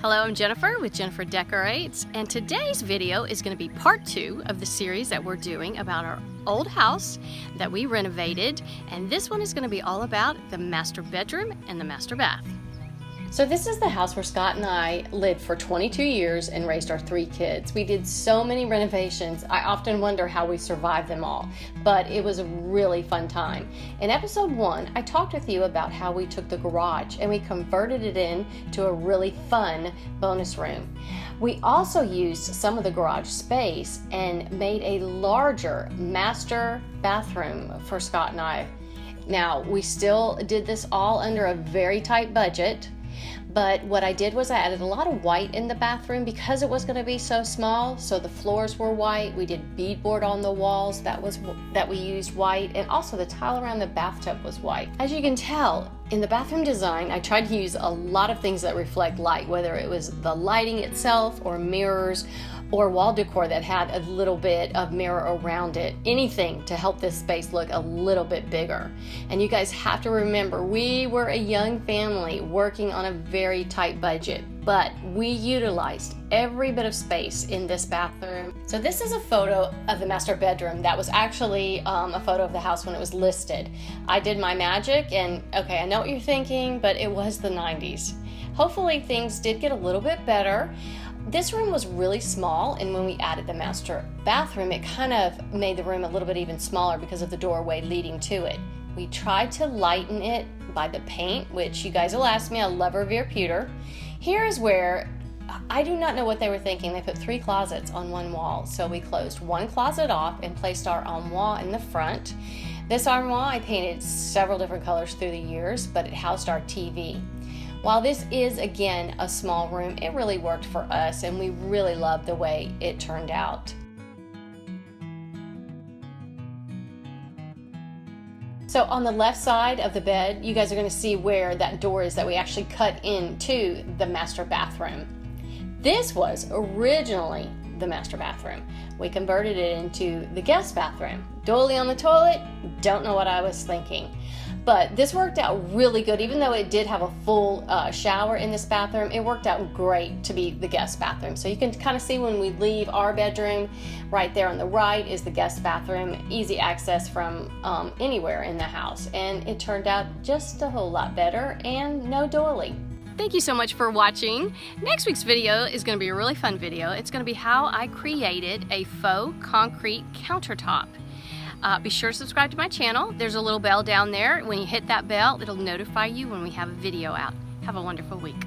Hello, I'm Jennifer with Jennifer Decorates, and today's video is going to be part 2 of the series that we're doing about our old house that we renovated, and this one is going to be all about the master bedroom and the master bath. So this is the house where Scott and I lived for 22 years and raised our 3 kids. We did so many renovations. I often wonder how we survived them all, but it was a really fun time. In episode 1, I talked with you about how we took the garage and we converted it into a really fun bonus room. We also used some of the garage space and made a larger master bathroom for Scott and I. Now, we still did this all under a very tight budget. But what I did was I added a lot of white in the bathroom because it was going to be so small. So the floors were white. We did beadboard on the walls that we used white, and also the tile around the bathtub was white. As you can tell, in the bathroom design, I tried to use a lot of things that reflect light, whether it was the lighting itself or mirrors or wall decor that had a little bit of mirror around it, anything to help this space look a little bit bigger. And you guys have to remember, we were a young family working on a very tight budget, but we utilized every bit of space in this bathroom. So this is a photo of the master bedroom. That was actually a photo of the house when it was listed. I did my magic, and okay, I know what you're thinking, but it was the 90s. Hopefully things did get a little bit better. This room was really small, and when we added the master bathroom, it kind of made the room a little bit even smaller because of the doorway leading to it. We tried to lighten it by the paint, which you guys will ask me, I love Revere pewter. Here is where I do not know what they were thinking. They put 3 closets on one wall. So we closed one closet off and placed our armoire in the front. This armoire I painted several different colors through the years, but it housed our TV. While this is, again, a small room, it really worked for us, and we really loved the way it turned out. So on the left side of the bed, you guys are going to see where that door is that we actually cut into the master bathroom. This was originally the master bathroom. We converted it into the guest bathroom. Doily on the toilet, don't know what I was thinking. But this worked out really good. Even though it did have a full shower in this bathroom, it worked out great to be the guest bathroom. So you can kind of see when we leave our bedroom, right there on the right is the guest bathroom, easy access from anywhere in the house. And it turned out just a whole lot better, and no doily. Thank you so much for watching. Next week's video is going to be a really fun video. It's going to be how I created a faux concrete countertop. Be sure to subscribe to my channel. There's a little bell down there. When you hit that bell, it'll notify you when we have a video out. Have a wonderful week.